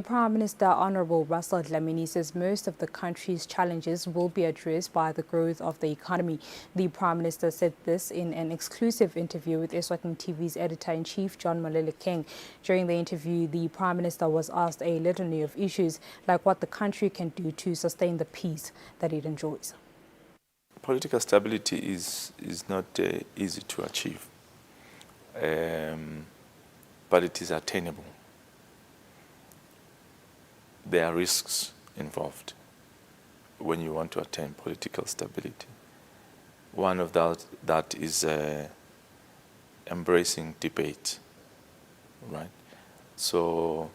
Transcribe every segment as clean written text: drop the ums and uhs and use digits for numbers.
Prime Minister Honorable Russell Dlamini says most of the country's challenges will be addressed by the growth of the economy. The Prime Minister said this in an exclusive interview with Eswatini TV's editor-in-chief John Malele King. During the interview, the Prime Minister was asked a litany of issues like what the country can do to sustain the peace that it enjoys. Political stability is not easy to achieve, but it is attainable. There are risks involved when you want to attain political stability. One of that is embracing debate, right? So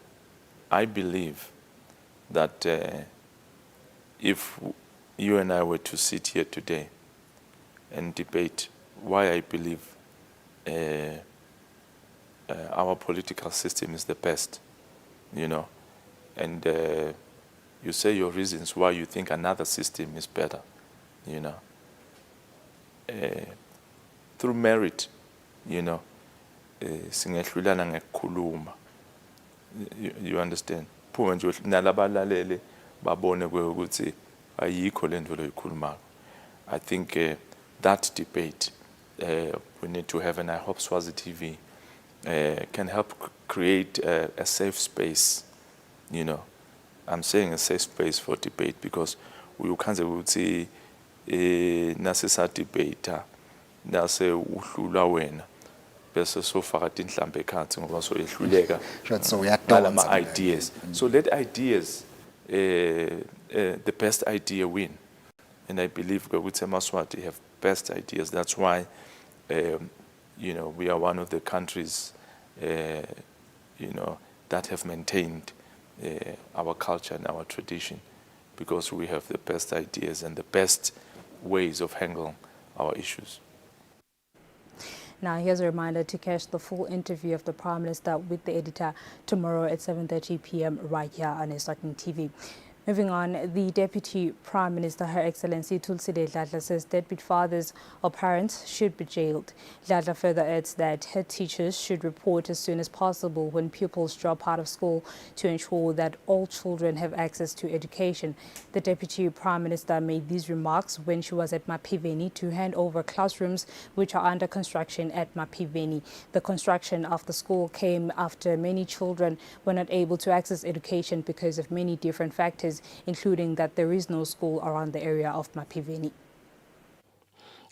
I believe that if you and I were to sit here today and debate why I believe our political system is the best, and you say your reasons why you think another system is better, through merit, singehlulana ngekukhuluma. You understand? Phume nje nalabalalele babone ukuthi ayikho lento loyikhuluma. I think that debate we need to have, and I hope Swazi TV can help create a safe space. I'm saying a safe space for debate because we can't say nase debate nase uhlula wena bese sofaka tinhlambe ekhansi ngoba so yehluleka ngalama ideas. So let ideas the best idea win, and I believe ukuthi eMaswati have best ideas. That's why we are one of the countries that have maintained our culture and our tradition, because we have the best ideas and the best ways of handling our issues. Now, here's a reminder to catch the full interview of the Prime Minister with the editor tomorrow at 7:30 p.m. right here on Eswatini TV. Moving on, the Deputy Prime Minister, Her Excellency Tulsile Dladla, says deadbeat fathers or parents should be jailed. Dladla further adds that head teachers should report as soon as possible when pupils drop out of school to ensure that all children have access to education. The Deputy Prime Minister made these remarks when she was at Mapiveni to hand over classrooms which are under construction at Mapiveni. The construction of the school came after many children were not able to access education because of many different factors, including that there is no school around the area of Mapiveni.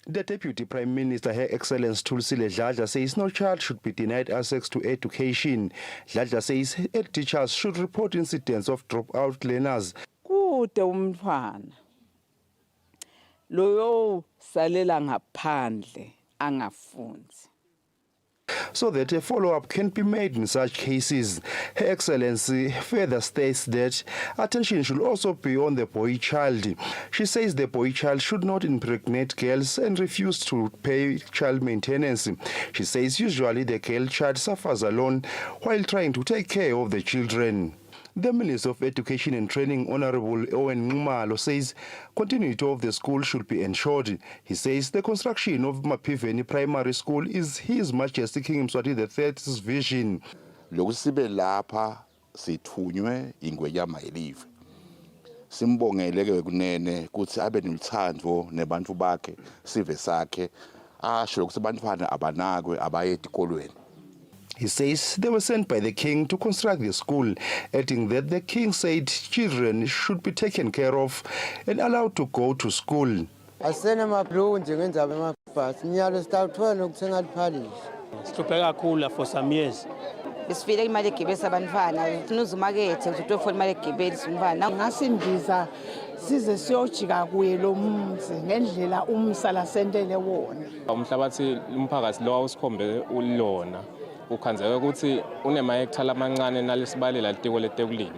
The Deputy Prime Minister, Her Excellency Tulsile Dladla, says no child should be denied access to education. Dladla says head teachers should report incidents of dropout learners. Kude umntwana loyo salela ngaphandle angafundi, so that a follow-up can be made in such cases. Her Excellency further states that attention should also be on the boy child. She says the boy child should not impregnate girls and refuse to pay child maintenance. She says usually the girl child suffers alone while trying to take care of the children. The Minister of Education and Training, Honorable Owen Ngumalo, says continuity of the school should be ensured. He says the construction of Mapiveni Primary School is His Majesty King Mswati III's vision. Lokusibe lapha sithunywe ingweyama elive. Simbongeleke kunene kuthi abe noluthando nebantu bakhe sive sakhe asho ukuthi abantwana abanakwe abaye esikolweni. He says they were sent by the king to construct the school, adding that the king said children should be taken care of and allowed to go to school. For some years. size siyojika kuye lo mzi ngendlela umsala sentele wona. Umhlabathi umphakathi lo awusikhombe ulona ukhanzeka ukuthi unemahekthala amancane nalesibalela litiko letekulima.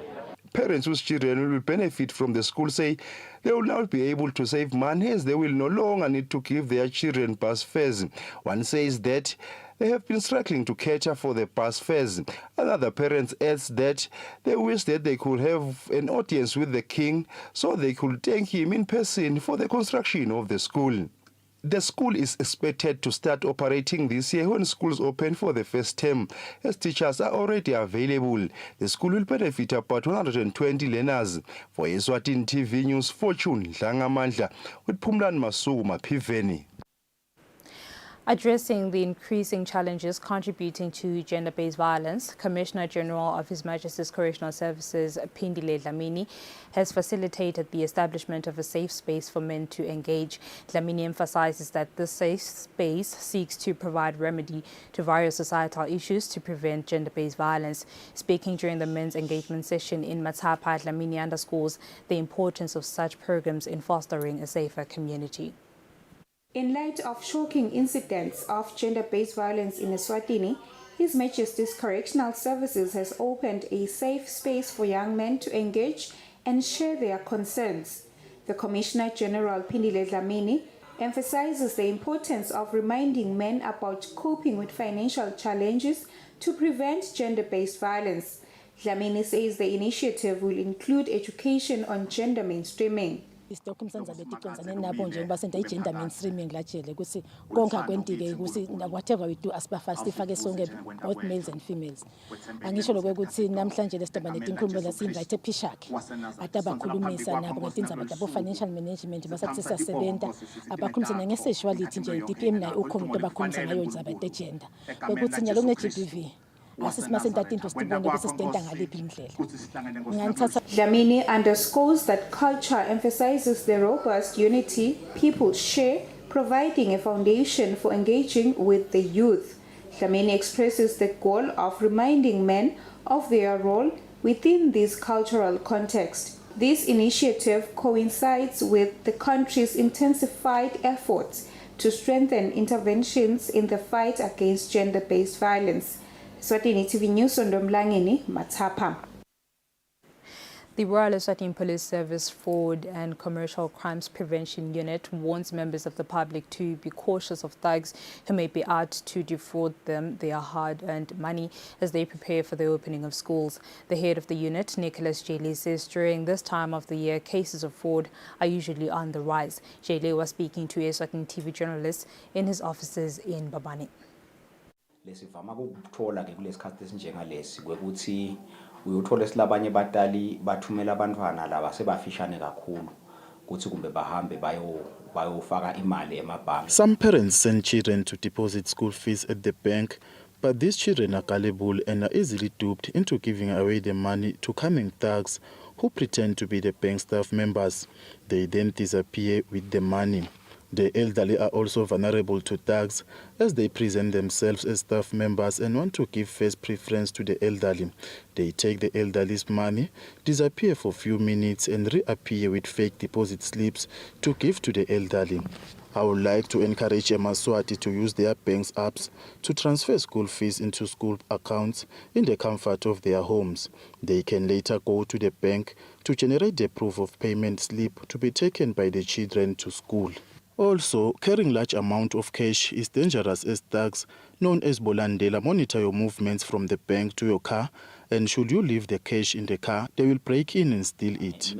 Parents whose children will benefit from the school say they will now be able to save money as they will no longer need to give their children bus fares. One says that they have been struggling to cater for the bus fares. Another parent adds that they wish that they could have an audience with the king so they could thank him in person for the construction of the school. The school is expected to start operating this year when schools open for the first term, as teachers are already available. The school will benefit about 120 learners. For Eswatini TV News, Fortune Dlangamandla with Pumlan Masuku Mapiveni. Addressing the increasing challenges contributing to gender-based violence, Commissioner General of His Majesty's Correctional Services, Phindile Dlamini, has facilitated the establishment of a safe space for men to engage. Dlamini emphasizes that this safe space seeks to provide remedy to various societal issues to prevent gender-based violence. Speaking during the men's engagement session in Matapa, Dlamini underscores the importance of such programs in fostering a safer community. In light of shocking incidents of gender-based violence in Eswatini, His Majesty's Correctional Services has opened a safe space for young men to engage and share their concerns. The Commissioner General Phindile Dlamini emphasizes the importance of reminding men about coping with financial challenges to prevent gender-based violence. Dlamini says the initiative will include education on gender mainstreaming. Gender mainstreaming whatever we do both males and females. Angisho lokuthi namhlanje lesitaba netinkhulumo lasinvite phishakhe atabakhulumisa nabo ngetindzaba financial management basatisa sebenta abakhulumisa ngesexuality nje DPM nayo ukhona into abakhulumisa ngayo indzaba yegender ukuthi nyalo ne-GBV. Dlamini underscores that culture emphasizes the robust unity people share, providing a foundation for engaging with the youth. Dlamini expresses the goal of reminding men of their role within this cultural context. This initiative coincides with the country's intensified efforts to strengthen interventions in the fight against gender-based violence. Eswatini TV News on Domlangeni, Matapa. The Royal Eswatini Police Service Fraud and Commercial Crimes Prevention Unit warns members of the public to be cautious of thugs who may be out to defraud them their hard-earned money as they prepare for the opening of schools. The head of the unit, Nicholas Jaylee, says during this time of the year, cases of fraud are usually on the rise. Jaylee was speaking to Eswatini TV journalists in his offices in Babani. Lesivama ukuthola ke kulesikhathi esinjengalesi kwekuthi uyothola silabanye batali bathumela abantwana laba sebafishane kakhulu ukuthi kumbe bahambe bayofaka imali emabhanki. Some parents send children to deposit school fees at the bank, but these children are gullible and are easily duped into giving away the money to coming thugs who pretend to be the bank staff members. They then disappear with the money. The elderly are also vulnerable to thugs as they present themselves as staff members and want to give first preference to the elderly. They take the elderly's money, disappear for a few minutes and reappear with fake deposit slips to give to the elderly. I would like to encourage Emaswati to use their bank's apps to transfer school fees into school accounts in the comfort of their homes. They can later go to the bank to generate the proof of payment slip to be taken by the children to school. Also, carrying large amount of cash is dangerous as thugs, known as Bolandela, monitor your movements from the bank to your car, and should you leave the cash in the car, they will break in and steal it.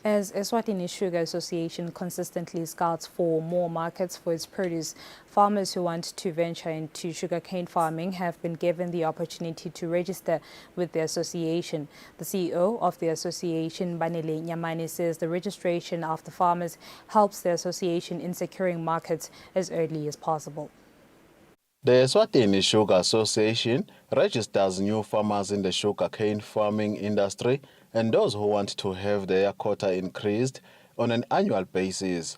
As Eswatini Sugar Association consistently scouts for more markets for its produce, farmers who want to venture into sugarcane farming have been given the opportunity to register with the association. The CEO of the association, Banele Nyamani, says the registration of the farmers helps the association in securing markets as early as possible. The Eswatini Sugar Association registers new farmers in the sugarcane farming industry and those who want to have their quota increased on an annual basis.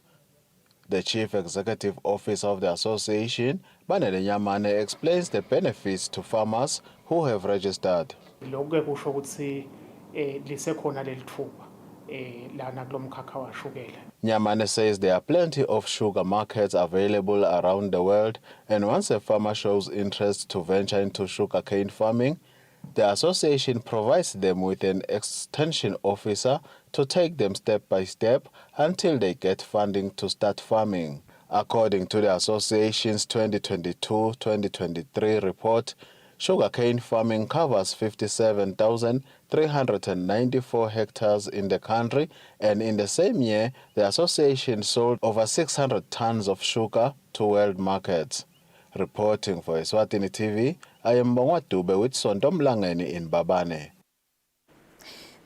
The Chief Executive Officer of the association, Banele Nyamane, explains the benefits to farmers who have registered. Nyamane says there are plenty of sugar markets available around the world, and once a farmer shows interest to venture into sugarcane farming, the association provides them with an extension officer to take them step by step until they get funding to start farming. According to the association's 2022-2023 report, Sugarcane farming covers 57,394 hectares in the country, and in the same year, the association sold over 600 tons of sugar to world markets. Reporting for Eswatini TV, I am Dube with Sondom Langeni in Babane.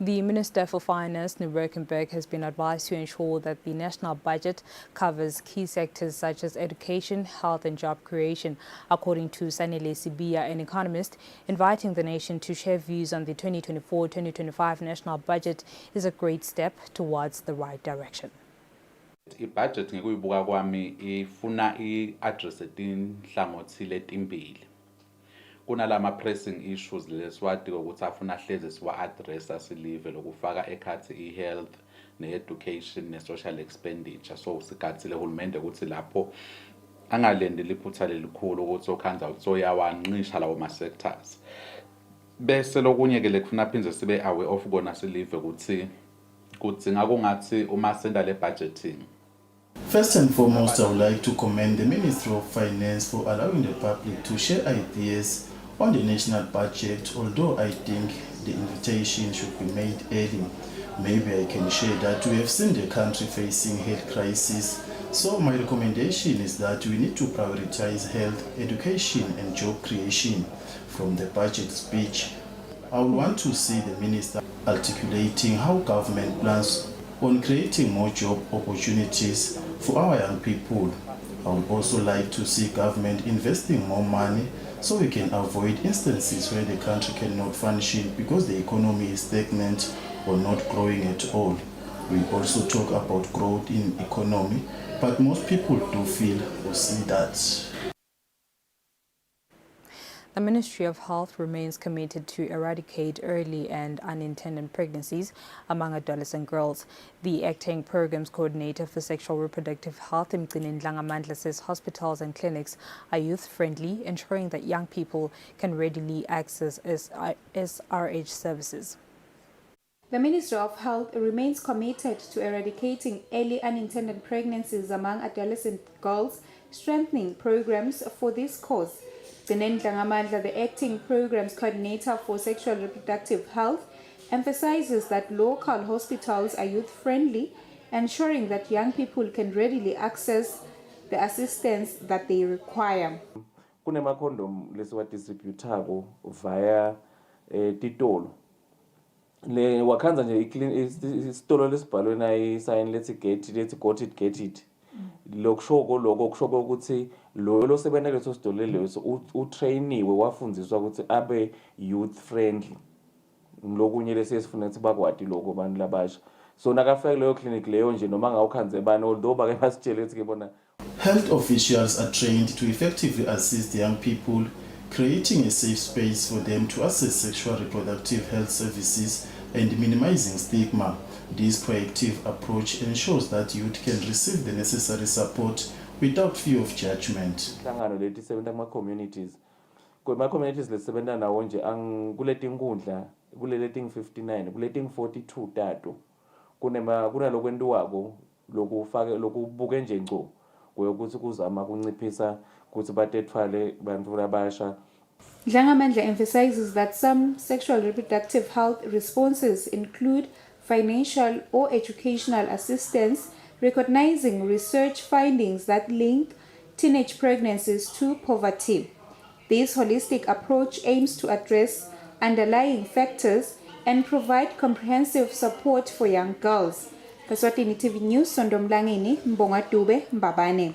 The Minister for Finance, Nuberkenberg, has been advised to ensure that the national budget covers key sectors such as education, health and job creation, according to Sanile Sibia, an economist. Inviting the nation to share views on the 2024-2025 national budget is a great step towards the right direction. I-budget ngekuyibuka kwami ifuna i-address tinhlangothi letimbili. Kunalama pressing issues leswati ukuthi afuna hleze siwa-addressa silive lokufaka ekhathi i-health, ne-education, ne-social expenditure. So sikathile hulumende ukuthi lapho angalendeli iphutha lelikhulu ukuthi okhanza uyawancisha lawo ma-sectors. Bese lokunye-ke lekufuna phindze sibe aware of kona silive ukuthi kudzinga kungathi uma senda le budgeting. First and foremost, I would like to commend the Ministry of Finance for allowing the public to share ideas on the national budget, although I think the invitation should be made early. Maybe I can share that we have seen the country facing health crisis, so my recommendation is that we need to prioritize health, education and job creation from the budget speech. I would want to see the Minister articulating how government plans on creating more job opportunities for our young people. I would also like to see government investing more money so we can avoid instances where the country cannot function because the economy is stagnant or not growing at all. We also talk about growth in economy, but most people do feel or see that. The Ministry of Health remains committed to eradicate early and unintended pregnancies among adolescent girls. The Acting Programs Coordinator for Sexual Reproductive Health, Mgcini Ndlangamandla, says hospitals and clinics are youth-friendly, ensuring that young people can readily access SRH services. The Ministry of Health remains committed to eradicating early unintended pregnancies among adolescent girls, strengthening programs for this cause. Ndlangamandla, the Acting Programs Coordinator for Sexual Reproductive Health, emphasizes that local hospitals are youth-friendly, ensuring that young people can readily access the assistance that they require. Kunema condom lesiwa distributable via titolo. Le wakhanza nje isitolo lesibhalwe na isign lethi get it. Lokushoko ukuthi lo sebenza leso sitolo leso utrainiwe wafundziswa ukuthi abe youth friendly. Lokunye lesifuna ukuthi bakwadi lokho abantu labasha. So nakafika leyo clinic leyo nje noma ngawukhanze bani although bake basitshele ukuthi ke bona health officials are trained to effectively assist young people, creating a safe space for them to access sexual reproductive health services and minimizing stigma. This proactive approach ensures that youth can receive the necessary support without fear of judgment. communities lesebenta nawo nje kuletinkundla kuleleting 59 kuleting 42 tato kunalokwentiwako lokubuke nje ngco ukuthi kuzama kunciphisa ukuthi batethwale bantu labasha. Ndlangamandla emphasizes that some sexual reproductive health responses include financial or educational assistance, recognizing research findings that link teenage pregnancies to poverty. This holistic approach aims to address underlying factors and provide comprehensive support for young girls. Eswatini TV News, Sondom Langeni, Dube, Mbabane.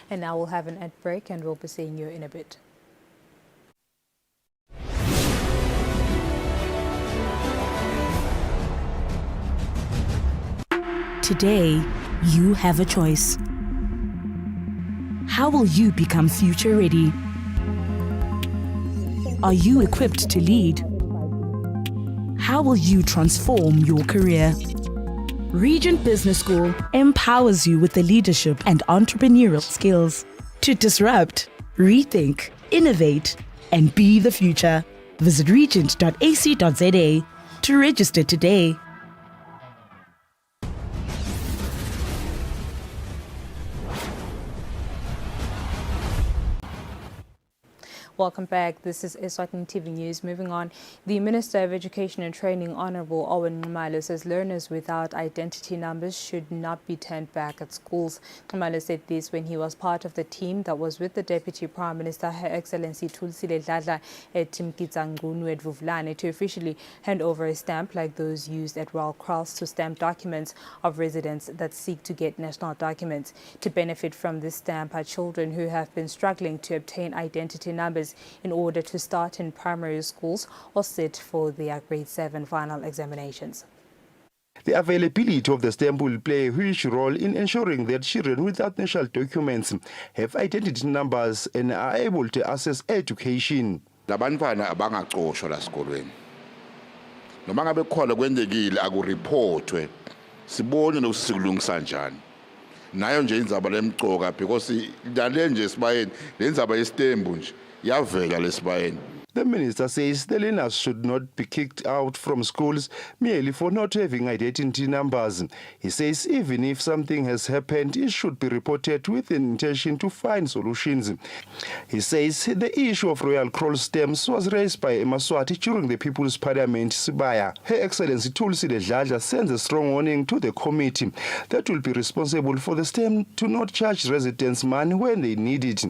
And now we'll have an ad break and we'll be seeing you in a bit. Today, you have a choice. How will you become future ready? Are you equipped to lead? How will you transform your career? Regent Business School empowers you with the leadership and entrepreneurial skills to disrupt, rethink, innovate, and be the future. Visit regent.ac.za to register today. Welcome back. This is Eswatini TV News. Moving on, the Minister of Education and Training, Honorable Owen Nxumalo, says learners without identity numbers should not be turned back at schools. Nxumalo said this when he was part of the team that was with the Deputy Prime Minister, Her Excellency Thulisile Dladla, at Mkhitarngunu at Vuvlane to officially hand over a stamp like those used at Royal Cross to stamp documents of residents that seek to get national documents. To benefit from this stamp are children who have been struggling to obtain identity numbers in order to start in primary schools or sit for their grade 7 final examinations. The availability of the stamp will play a huge role in ensuring that children without national documents have identity numbers and are able to access education. Labantwana abangacoshwa la sikolweni. Noma ngabe khona kwendekile akuriportwe. Sibone nokusikulungisa njani. Nayo nje indzaba lemcoka because lale nje sibayeni lenzaba yestembu nje yavela lesibayeni. The minister says the learners should not be kicked out from schools merely for not having identity numbers. He says even if something has happened, it should be reported with an intention to find solutions. He says the issue of Royal Cross stamps was raised by Eswatini during the People's Parliament Sibaya. Her Excellency Thulisile Dladla sends a strong warning to the committee that will be responsible for the stamp to not charge residents money when they need it.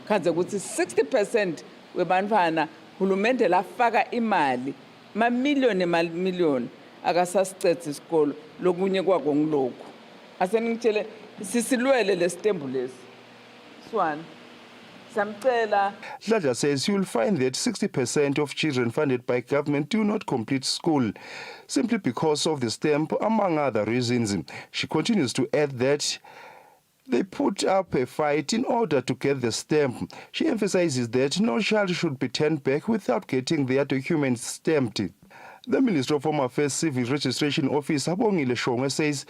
60% webantwana hulumende lafaka imali mamiliyoni akasasicethe isikolo lokunye kwako ngilokhu aseningitshele sisilwele lestembu lesi swana samcela. Dladla says you'll find that 60% of children funded by government do not complete school simply because of the stamp, among other reasons. She continues to add that they put up a fight in order to get the stamp. She emphasizes that no child should be turned back without getting their documents stamped. The Minister of Home Affairs Civil Registration Office, Abongile Shongwe, says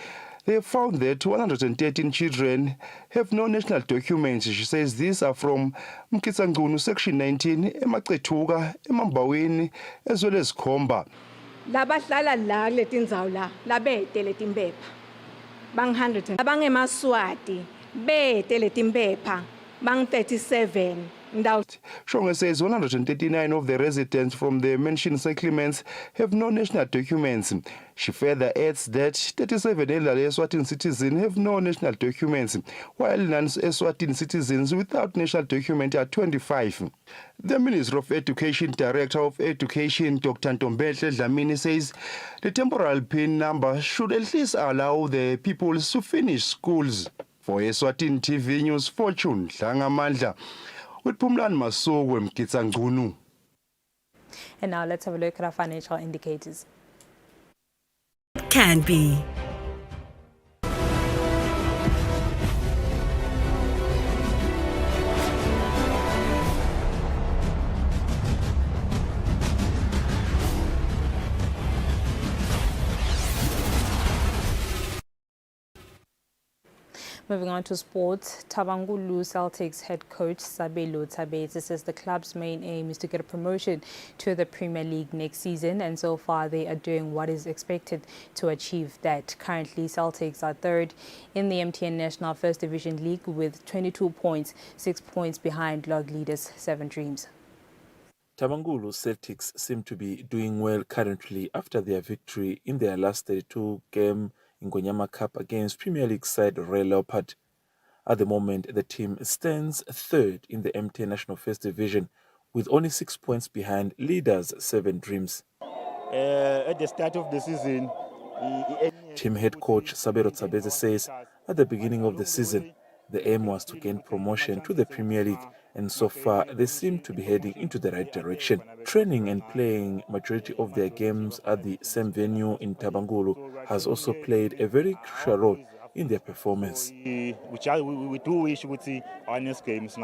they have found that 113 children have no national documents. She says these are from Mkhitarngunu, Section 19, Emaqethuka, Emambaweni, as well as Khomba. Labahlala la letindzawo la labete letimpepha bang 100 abangemaswati bete letimpepha bang 37. Shongwe says 139 of the residents from the mentioned settlements have no national documents. She further adds that 37 elderly Eswatini citizens have no national documents, while non-Eswatini citizens without national document are 25. The Minister of Education, Director of Education, Dr. Ntombehle Dlamini, says the temporal PIN number should at least allow the people to finish schools. For Eswatini TV News, Fortune Dlangamandla. With Pumlan Masuku Mkhitarngunu. And now let's have a look at our financial indicators. Can be. Moving on to sports, Tabangulu Celtics head coach Sabelo Tabete says the club's main aim is to get a promotion to the Premier League next season, and so far they are doing what is expected to achieve that. Currently, Celtics are third in the MTN National First Division League with 22 points, 6 points behind log leaders Seven Dreams. Tabangulu Celtics seem to be doing well currently after their victory in their last 32-game Ingonyama Cup against Premier League side Red Leopard. At the moment, the team stands third in the MTN National First Division with only 6 points behind leaders Seven Dreams. At the start of the season, team head coach Sabelo Tabete says at the beginning of the season, the aim was to gain promotion to the Premier League, and so far they seem to be heading into the right direction. Training and playing majority of their games at the same venue in Tabangulu has also played a very crucial role in their performance. We do wish we see our next games.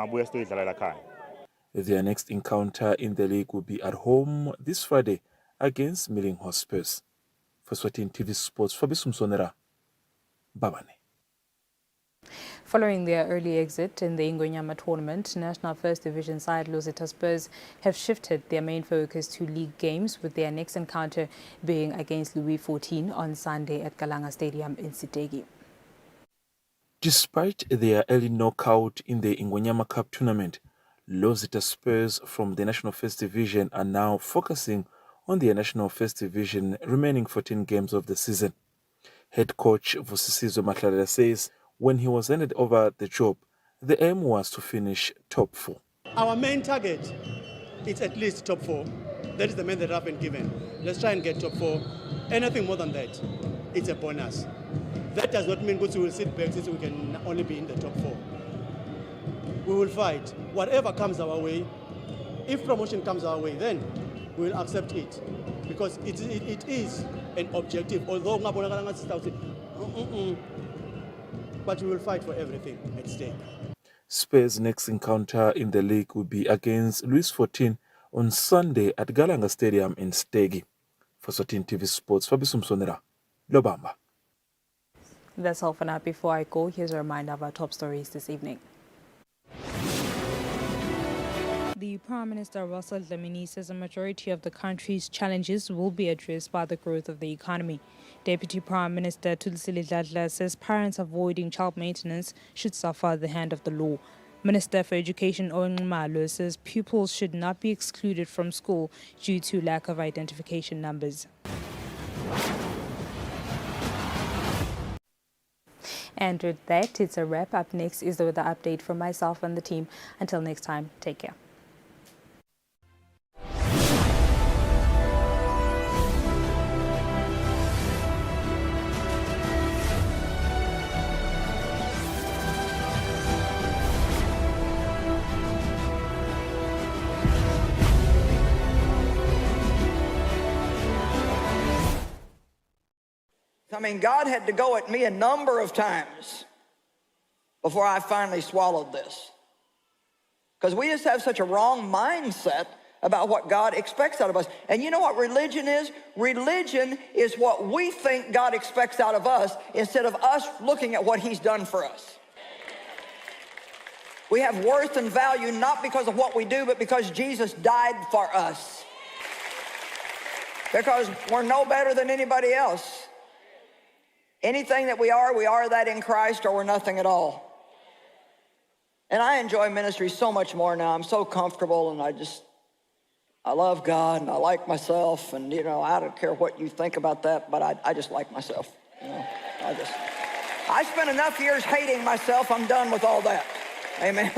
Their next encounter in the league will be at home this Friday against Milling Spurs. For Eswatini TV Sports, Fabrice Msonera, Babane. Following their early exit in the Ingonyama tournament, National First Division side Lozita Spurs have shifted their main focus to league games, with their next encounter being against Louis XIV on Sunday at Kalanga Stadium in Sitegi. Despite their early knockout in the Ingonyama Cup tournament, Lozita Spurs from the National First Division are now focusing on the National First Division remaining 14 games of the season. Head coach Vusisizo Matlala says when he was handed over the job, the aim was to finish top 4. Our main target is at least top 4. That is the mandate that I've been given. Let's try and get top 4. Anything more than that, it's a bonus. That does not mean we will sit back since we can only be in the top 4. We will fight. Whatever comes our way, if promotion comes our way, then we will accept it. Because it is an objective, although but we will fight for everything at stake. Spurs' next encounter in the league will be against Louis XIV on Sunday at Galanga Stadium in Stegi. For Eswatini TV Sports, Fabiso Msonera, Lobamba. That's all for now. Before I go, here's a reminder of our top stories this evening. The Prime Minister Russell Dlamini says a majority of the country's challenges will be addressed by the growth of the economy. Deputy Prime Minister Thulisile Dladla says parents avoiding child maintenance should suffer at the hand of the law. Minister for Education Owen Malo says pupils should not be excluded from school due to lack of identification numbers. And with that, it's a wrap. Up next is the weather update from myself and the team. Until next time, take care. I mean, God had to go at me a number of times before I finally swallowed this. Because we just have such a wrong mindset about what God expects out of us. And you know what religion is? Religion is what we think God expects out of us instead of us looking at what He's done for us. We have worth and value not because of what we do, but because Jesus died for us. Because we're no better than anybody else. Anything that we are that in Christ, or we're nothing at all. And I enjoy ministry so much more now. I'm so comfortable, and I love God, and I like myself, and, you know, I don't care what you think about that, but I just like myself. You know, I spent enough years hating myself. I'm done with all that. Amen.